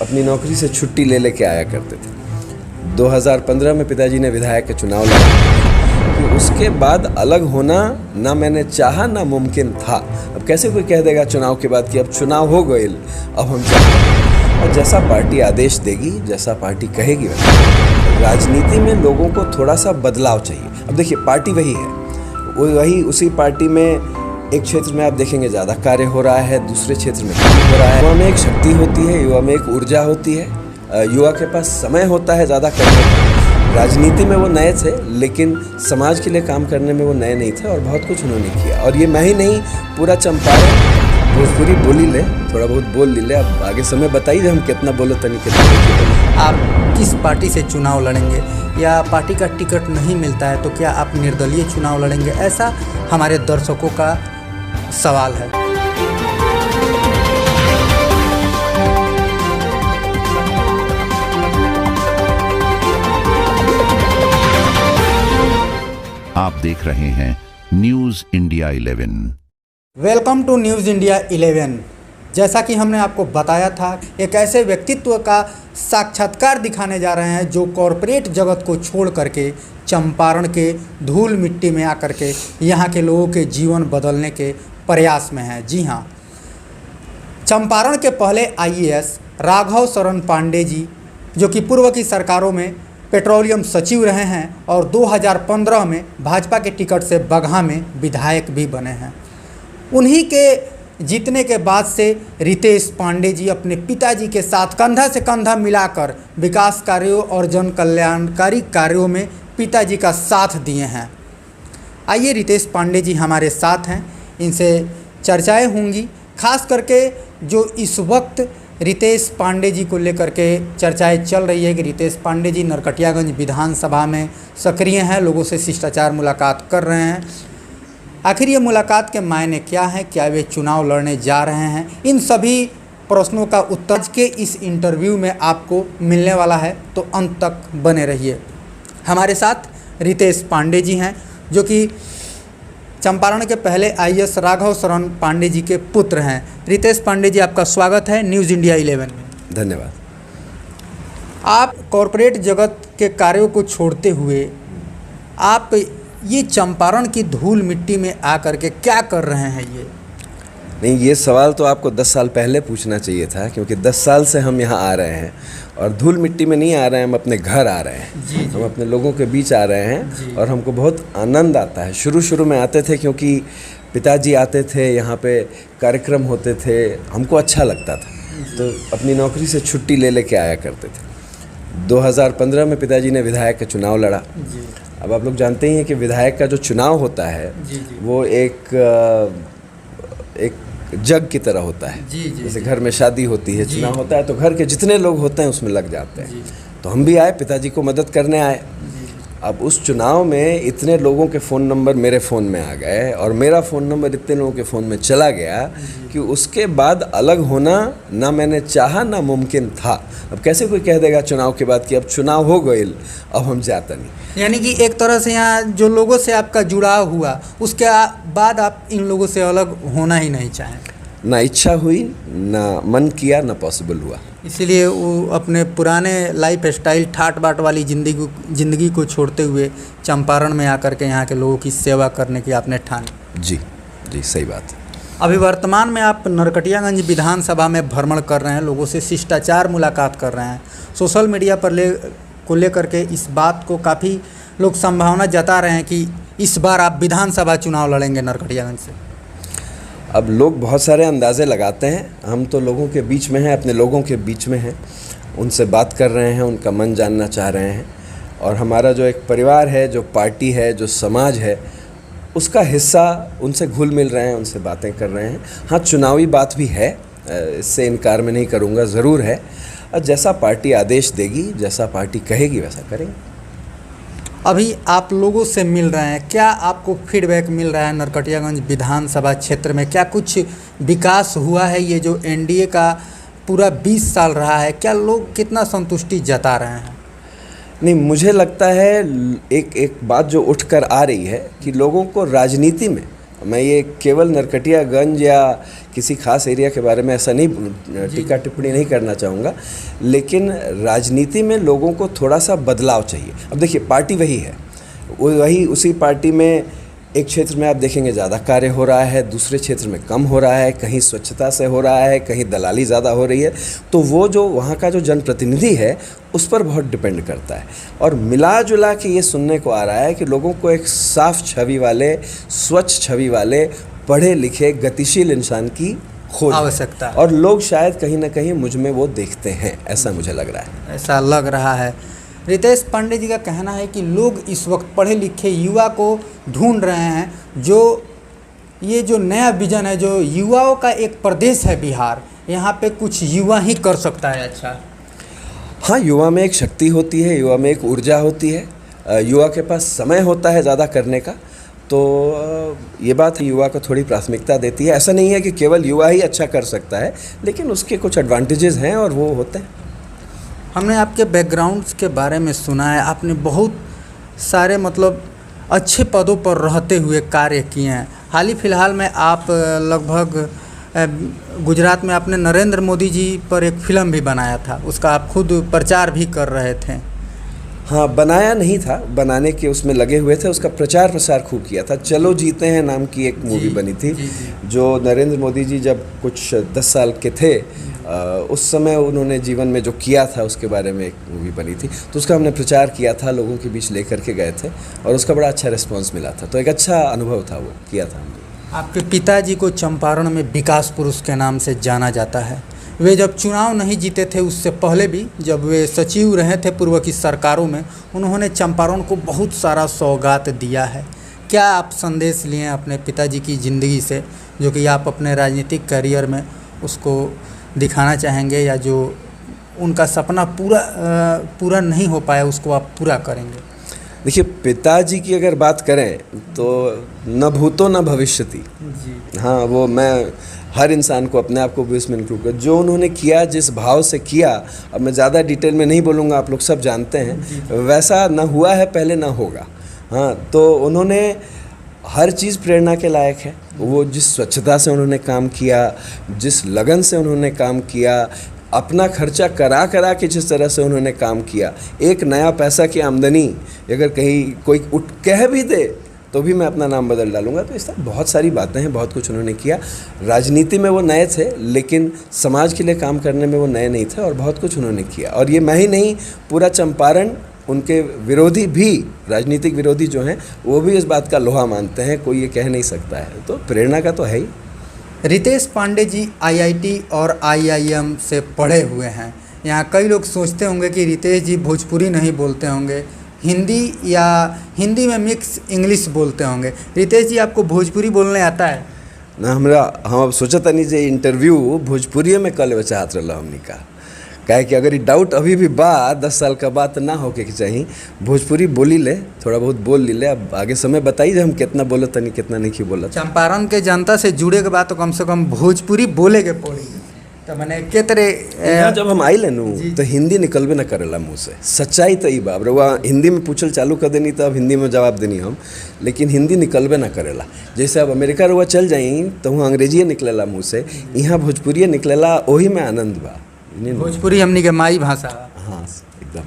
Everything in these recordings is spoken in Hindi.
अपनी नौकरी से छुट्टी ले लेके आया करते थे। 2015 में पिताजी ने विधायक के चुनाव लड़ा कि उसके बाद अलग होना ना मैंने चाहा ना मुमकिन था। अब कैसे कोई कह देगा चुनाव के बाद कि अब चुनाव हो गए, अब हम चाहते हैं। और जैसा पार्टी आदेश देगी, जैसा पार्टी कहेगी वैसा। राजनीति में लोगों को थोड़ा सा बदलाव चाहिए। अब देखिए पार्टी वही है, वही उसी पार्टी में एक क्षेत्र में आप देखेंगे ज़्यादा कार्य हो रहा है, दूसरे क्षेत्र में कम हो रहा है। युवा में एक शक्ति होती है, युवा में एक ऊर्जा होती है, युवा के पास समय होता है ज़्यादा करने का। राजनीति में वो नए थे, लेकिन समाज के लिए काम करने में वो नए नहीं थे और बहुत कुछ उन्होंने किया। और ये मैं ही नहीं, पूरा चंपारण भोजपुरी बोली ले, थोड़ा बहुत बोल ले। अब आगे समय बताइए हम कितना बोलो तनी कितना। आप किस पार्टी से चुनाव लड़ेंगे, या पार्टी का टिकट नहीं मिलता है तो क्या आप निर्दलीय चुनाव लड़ेंगे, ऐसा हमारे दर्शकों का सवाल है। आप देख रहे हैं news India 11। Welcome to news India 11। जैसा कि हमने आपको बताया था, एक ऐसे व्यक्तित्व का साक्षात्कार दिखाने जा रहे हैं जो कॉरपोरेट जगत को छोड़ करके चंपारण के धूल मिट्टी में आकर के यहाँ के लोगों के जीवन बदलने के प्रयास में हैं। जी हाँ, चंपारण के पहले IAS राघव शरण पांडे जी, जो कि पूर्व की सरकारों में पेट्रोलियम सचिव रहे हैं और 2015 में भाजपा के टिकट से बगहा में विधायक भी बने हैं। उन्हीं के जीतने के बाद से रितेश पांडे जी अपने पिताजी के साथ कंधा से कंधा मिलाकर विकास कार्यों और जन कल्याणकारी कार्यों में पिताजी का साथ दिए हैं। आइए रितेश पांडे जी हमारे साथ हैं, इनसे चर्चाएं होंगी। खास करके जो इस वक्त रितेश पांडे जी को लेकर के चर्चाएं चल रही है कि रितेश पांडे जी नरकटियागंज विधानसभा में सक्रिय हैं, लोगों से शिष्टाचार मुलाकात कर रहे हैं। आखिर ये मुलाकात के मायने क्या हैं, क्या वे चुनाव लड़ने जा रहे हैं, इन सभी प्रश्नों का उत्तर के इस इंटरव्यू में आपको मिलने वाला है, तो अंत तक बने रहिए। हमारे साथ रितेश पांडे जी हैं, जो कि चंपारण के पहले IAS राघव शरण पांडे जी के पुत्र हैं। रितेश पांडे जी, आपका स्वागत है न्यूज़ इंडिया 11 में। धन्यवाद। आप कॉरपोरेट जगत के कार्यों को छोड़ते हुए आप ये चंपारण की धूल मिट्टी में आकर के क्या कर रहे हैं? नहीं, ये सवाल तो आपको 10 साल पहले पूछना चाहिए था, क्योंकि 10 साल से हम यहाँ आ रहे हैं और धूल मिट्टी में नहीं आ रहे हैं, हम अपने घर आ रहे हैं। जी। हम अपने लोगों के बीच आ रहे हैं और हमको बहुत आनंद आता है। शुरू में आते थे क्योंकि पिताजी आते थे, यहाँ पे कार्यक्रम होते थे, हमको अच्छा लगता था, तो अपनी नौकरी से छुट्टी ले लेके आया करते थे। 2015 में पिताजी ने विधायक का चुनाव लड़ा। अब आप लोग जानते ही हैं कि विधायक का जो चुनाव होता है वो एक जग की तरह होता है। जैसे घर में शादी होती है, चुनाव होता है तो घर के जितने लोग होते हैं उसमें लग जाते हैं। तो हम भी आए, पिताजी को मदद करने आए। अब उस चुनाव में इतने लोगों के फ़ोन नंबर मेरे फ़ोन में आ गए और मेरा फ़ोन नंबर इतने लोगों के फ़ोन में चला गया कि उसके बाद अलग होना ना मैंने चाहा ना मुमकिन था। अब कैसे कोई कह देगा चुनाव के बाद कि अब चुनाव हो गए, अब हम जाता नहीं। यानी कि एक तरह से यहाँ जो लोगों से आपका जुड़ाव हुआ, उसके बाद आप इन लोगों से अलग होना ही नहीं चाहें। ना इच्छा हुई, ना मन किया, ना पॉसिबल हुआ। इसीलिए वो अपने पुराने लाइफ स्टाइल ठाट बाट वाली ज़िंदगी को छोड़ते हुए चंपारण में आकर के यहाँ के लोगों की सेवा करने की आपने ठानी। जी, सही बात। अभी वर्तमान में आप नरकटियागंज विधानसभा में भ्रमण कर रहे हैं, लोगों से शिष्टाचार मुलाकात कर रहे हैं। सोशल मीडिया पर लेकर के इस बात को काफ़ी लोग संभावना जता रहे हैं कि इस बार आप विधानसभा चुनाव लड़ेंगे नरकटियागंज से। अब लोग बहुत सारे अंदाज़े लगाते हैं, हम तो लोगों के बीच में हैं, अपने लोगों के बीच में हैं, उनसे बात कर रहे हैं, उनका मन जानना चाह रहे हैं। और हमारा जो एक परिवार है, जो पार्टी है, जो समाज है, उसका हिस्सा उनसे घुल मिल रहे हैं, उनसे बातें कर रहे हैं। हाँ, चुनावी बात भी है, इससे इनकार में नहीं करूँगा, ज़रूर है। और जैसा पार्टी आदेश देगी, जैसा पार्टी कहेगी वैसा करेंगे। अभी आप लोगों से मिल रहे हैं, क्या आपको फीडबैक मिल रहा है नरकटियागंज विधानसभा क्षेत्र में? क्या कुछ विकास हुआ है? ये जो NDA का पूरा 20 साल रहा है, क्या लोग कितना संतुष्टि जता रहे हैं? नहीं, मुझे लगता है एक बात जो उठ कर आ रही है कि लोगों को राजनीति में, मैं ये केवल नरकटियागंज या किसी खास एरिया के बारे में ऐसा नहीं टीका टिप्पणी नहीं करना चाहूँगा, लेकिन राजनीति में लोगों को थोड़ा सा बदलाव चाहिए। अब देखिए पार्टी वही है, वही उसी पार्टी में एक क्षेत्र में आप देखेंगे ज़्यादा कार्य हो रहा है, दूसरे क्षेत्र में कम हो रहा है, कहीं स्वच्छता से हो रहा है, कहीं दलाली ज़्यादा हो रही है, तो वो जो वहाँ का जो जनप्रतिनिधि है उस पर बहुत डिपेंड करता है। और मिला जुला के ये सुनने को आ रहा है कि लोगों को एक साफ छवि वाले, स्वच्छ छवि वाले, पढ़े लिखे, गतिशील इंसान की खोज आवश्यकता है। और लोग शायद कहीं ना कहीं मुझ में वो देखते हैं, ऐसा मुझे लग रहा है। ऐसा लग रहा है। रितेश पांडे जी का कहना है कि लोग इस वक्त पढ़े लिखे युवा को ढूंढ रहे हैं, जो ये जो नया विजन है, जो युवाओं का एक प्रदेश है बिहार, यहाँ पे कुछ युवा ही कर सकता है। अच्छा, हाँ, युवा में एक शक्ति होती है, युवा में एक ऊर्जा होती है, युवा के पास समय होता है ज़्यादा करने का, तो ये बात युवा को थोड़ी प्राथमिकता देती है। ऐसा नहीं है कि केवल युवा ही अच्छा कर सकता है, लेकिन उसके कुछ एडवांटेजेस हैं और वो होते हैं। हमने आपके बैकग्राउंड्स के बारे में सुना है, आपने बहुत सारे मतलब अच्छे पदों पर रहते हुए कार्य किए हैं। हाल ही फिलहाल में आप लगभग गुजरात में आपने नरेंद्र मोदी जी पर एक फिल्म भी बनाया था, उसका आप खुद प्रचार भी कर रहे थे। हाँ, बनाया नहीं था, बनाने के उसमें लगे हुए थे, उसका प्रचार प्रसार खूब किया था। चलो जीते हैं नाम की एक मूवी बनी थी, जो नरेंद्र मोदी जी जब कुछ 10 साल के थे उस समय उन्होंने जीवन में जो किया था उसके बारे में एक मूवी बनी थी, तो उसका हमने प्रचार किया था, लोगों के बीच लेकर के गए थे और उसका बड़ा अच्छा रिस्पांस मिला था, तो एक अच्छा अनुभव था, वो किया था हमने। आपके पिताजी को चंपारण में विकास पुरुष के नाम से जाना जाता है। वे जब चुनाव नहीं जीते थे, उससे पहले भी जब वे सचिव रहे थे पूर्व की सरकारों में, उन्होंने चंपारण को बहुत सारा सौगात दिया है। क्या आप संदेश लिए अपने पिताजी की ज़िंदगी से, जो कि आप अपने राजनीतिक करियर में उसको दिखाना चाहेंगे, या जो उनका सपना पूरा नहीं हो पाया उसको आप पूरा करेंगे? देखिए, पिताजी की अगर बात करें तो न भूतो न भविष्यति जी। हाँ, वो मैं हर इंसान को, अपने आप को भी इसमें इंक्लूड कर, जो उन्होंने किया, जिस भाव से किया, अब मैं ज़्यादा डिटेल में नहीं बोलूँगा, आप लोग सब जानते हैं, वैसा ना हुआ है पहले, ना होगा। हाँ, तो उन्होंने हर चीज़ प्रेरणा के लायक है। वो जिस स्वच्छता से उन्होंने काम किया, जिस लगन से उन्होंने काम किया, अपना खर्चा करा के जिस तरह से उन्होंने काम किया, एक नया पैसा की आमदनी अगर कहीं कोई उठ कह भी दे तो भी मैं अपना नाम बदल डालूंगा, तो इस तरह बहुत सारी बातें हैं, बहुत कुछ उन्होंने किया। राजनीति में वो नए थे, लेकिन समाज के लिए काम करने में वो नए नहीं थे, और बहुत कुछ उन्होंने किया। और ये मैं ही नहीं, पूरा चंपारण, उनके विरोधी भी, राजनीतिक विरोधी जो हैं, वो भी इस बात का लोहा मानते हैं, कोई ये कह नहीं सकता है, तो प्रेरणा का तो है ही। रितेश पांडे जी IIT और IIM से पढ़े हुए हैं। यहाँ कई लोग सोचते होंगे कि रितेश जी भोजपुरी नहीं बोलते होंगे, हिंदी में मिक्स इंग्लिश बोलते होंगे। रितेश जी, आपको भोजपुरी बोलने आता है? ना, हम अब सोचता नहीं जे इंटरव्यू भोजपुरी में कल वो चाहत रहा हमने का, काहे कि अगर ये डाउट अभी भी बात 10 साल का बात ना होके के चाहिए, भोजपुरी बोली ले, थोड़ा बहुत बोल ले। अब आगे समय बताइए हम कितना बोलत तनी, कितना नहीं बोलत। चंपारण के जनता से जुड़े के बाद तो कम से कम भोजपुरी बोले के पड़ी, तो मैंने के तरह जब हम आई लेनू तो हिंदी निकलबे ना करेला मुँह से। सच्चाई तो ई बाप रउआ हिंदी में पूछल चालू कर देनी तो अब हिंदी में जवाब देनी हम, लेकिन हिंदी निकलबे ना करेला। जैसे अब अमेरिका रुआ चल जाई तो वहाँ अंग्रेजी निकलेला मुँह से, यहाँ भोजपुरी निकलेला, वही में आनंद बा। भोजपुरी हमनी के माई भाषा। हाँ, एकदम।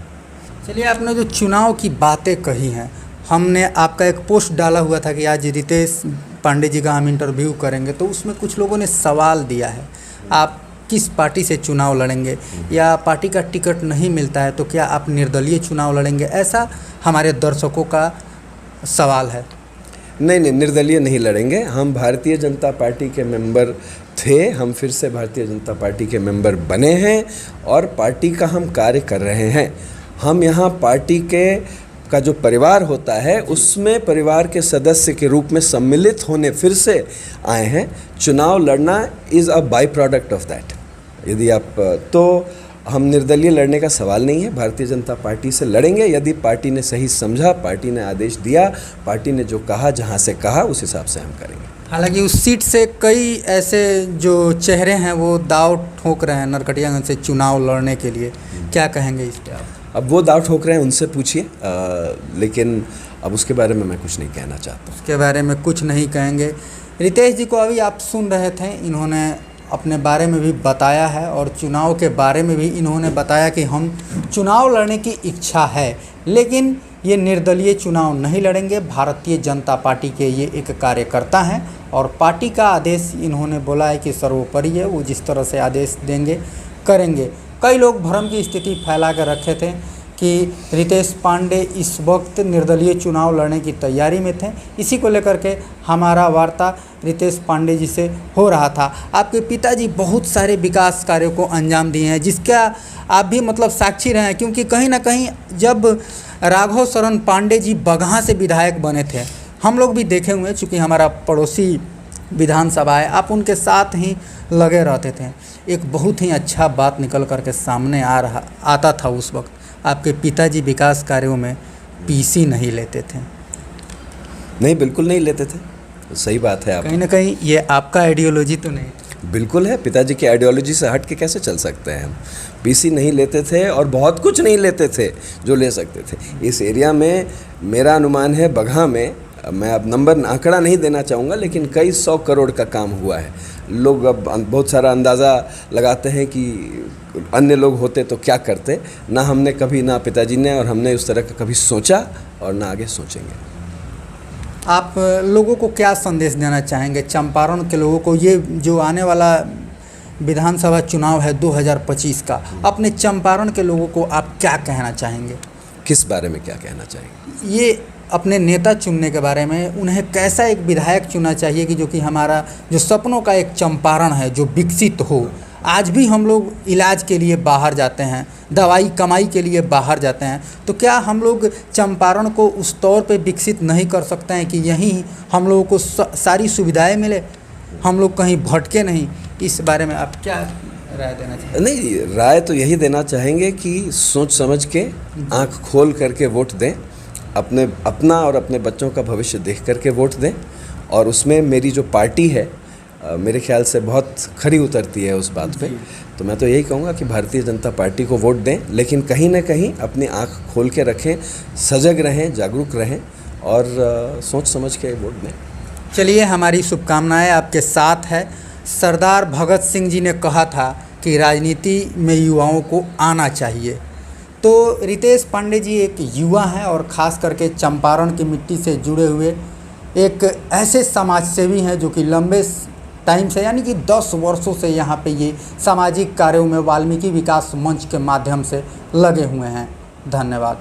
चलिए, आपने जो चुनाव की बातें कही हैं, हमने आपका एक पोस्ट डाला हुआ था कि आज रितेश पांडे जी का हम इंटरव्यू करेंगे, तो उसमें कुछ लोगों ने सवाल दिया है, आप किस पार्टी से चुनाव लड़ेंगे, या पार्टी का टिकट नहीं मिलता है तो क्या आप निर्दलीय चुनाव लड़ेंगे? ऐसा हमारे दर्शकों का सवाल है। नहीं, निर्दलीय नहीं लड़ेंगे। हम भारतीय जनता पार्टी के मेंबर थे, हम फिर से भारतीय जनता पार्टी के मेंबर बने हैं और पार्टी का हम कार्य कर रहे हैं। हम यहाँ पार्टी का जो परिवार होता है उसमें परिवार के सदस्य के रूप में सम्मिलित होने फिर से आए हैं। चुनाव लड़ना is a by product of that. यदि आप तो हम निर्दलीय लड़ने का सवाल नहीं है, भारतीय जनता पार्टी से लड़ेंगे यदि पार्टी ने सही समझा, पार्टी ने आदेश दिया, पार्टी ने जो कहा, जहां से कहा उस हिसाब से हम करेंगे। हालांकि उस सीट से कई ऐसे जो चेहरे हैं वो दाव ठोक रहे हैं नरकटियागंज से चुनाव लड़ने के लिए, क्या कहेंगे इस पर आप? अब वो दाव ठोक रहे हैं, उनसे पूछिए, लेकिन अब उसके बारे में मैं कुछ नहीं कहना चाहता। उसके बारे में कुछ नहीं कहेंगे। रितेश जी को अभी आप सुन रहे थे, इन्होंने अपने बारे में भी बताया है और चुनाव के बारे में भी इन्होंने बताया कि हम चुनाव लड़ने की इच्छा है, लेकिन ये निर्दलीय चुनाव नहीं लड़ेंगे। भारतीय जनता पार्टी के ये एक कार्यकर्ता हैं और पार्टी का आदेश इन्होंने बोला है कि सर्वोपरि है, वो जिस तरह से आदेश देंगे करेंगे। कई लोग भ्रम की स्थिति फैला कर रखे थे कि रितेश पांडे इस वक्त निर्दलीय चुनाव लड़ने की तैयारी में थे। इसी को लेकर के हमारा वार्ता रितेश पांडे जी से हो रहा था। आपके पिताजी बहुत सारे विकास कार्यों को अंजाम दिए हैं, जिसका आप भी मतलब साक्षी रहे हैं, क्योंकि कहीं ना कहीं जब राघव शरण पांडे जी बगहा से विधायक बने थे, हम लोग भी देखे हुए हैं, चूँकि हमारा पड़ोसी विधानसभा है, आप उनके साथ ही लगे रहते थे। एक बहुत ही अच्छा बात निकल करके सामने आता था उस वक्त, आपके पिताजी विकास कार्यों में पीसी नहीं लेते थे। नहीं, बिल्कुल नहीं लेते थे। सही बात है। आप कहीं ना कहीं ये आपका आइडियोलॉजी तो नहीं? बिल्कुल है, पिताजी की आइडियोलॉजी से हट के कैसे चल सकते हैं हम। पीसी नहीं लेते थे और बहुत कुछ नहीं लेते थे जो ले सकते थे। इस एरिया में मेरा अनुमान है, बगहा में, मैं अब नंबर आंकड़ा नहीं देना चाहूँगा, लेकिन कई 100 करोड़ का काम हुआ है। लोग अब बहुत सारा अंदाज़ा लगाते हैं कि अन्य लोग होते तो क्या करते। ना हमने कभी, ना पिताजी ने और हमने उस तरह का कभी सोचा और ना आगे सोचेंगे। आप लोगों को क्या संदेश देना चाहेंगे, चंपारण के लोगों को? ये जो आने वाला विधानसभा चुनाव है 2025 का, अपने चंपारण के लोगों को आप क्या कहना चाहेंगे? किस बारे में क्या कहना चाहेंगे? ये अपने नेता चुनने के बारे में, उन्हें कैसा एक विधायक चुनना चाहिए कि जो कि हमारा जो सपनों का एक चंपारण है जो विकसित हो। आज भी हम लोग इलाज के लिए बाहर जाते हैं, दवाई कमाई के लिए बाहर जाते हैं, तो क्या हम लोग चंपारण को उस तौर पे विकसित नहीं कर सकते हैं कि यहीं हम लोगों को सारी सुविधाएं मिले, हम लोग कहीं भटके नहीं? इस बारे में आप क्या राय देना चाहेंगे? नहीं, राय तो यही देना चाहेंगे कि सोच समझ के, आँख खोल करके वोट दें, अपना और अपने बच्चों का भविष्य देख करके वोट दें। और उसमें मेरी जो पार्टी है मेरे ख्याल से बहुत खरी उतरती है उस बात पे। तो मैं तो यही कहूँगा कि भारतीय जनता पार्टी को वोट दें, लेकिन कहीं ना कहीं अपनी आँख खोल के रखें, सजग रहें, जागरूक रहें और सोच समझ के वोट दें। चलिए, हमारी शुभकामनाएं आपके साथ है। सरदार भगत सिंह जी ने कहा था कि राजनीति में युवाओं को आना चाहिए। तो रितेश पांडे जी एक युवा हैं और ख़ास करके चंपारण की मिट्टी से जुड़े हुए एक ऐसे समाजसेवी हैं जो कि लंबे टाइम से, यानी कि 10 वर्षों से यहाँ पे ये सामाजिक कार्यों में वाल्मीकि विकास मंच के माध्यम से लगे हुए हैं। धन्यवाद।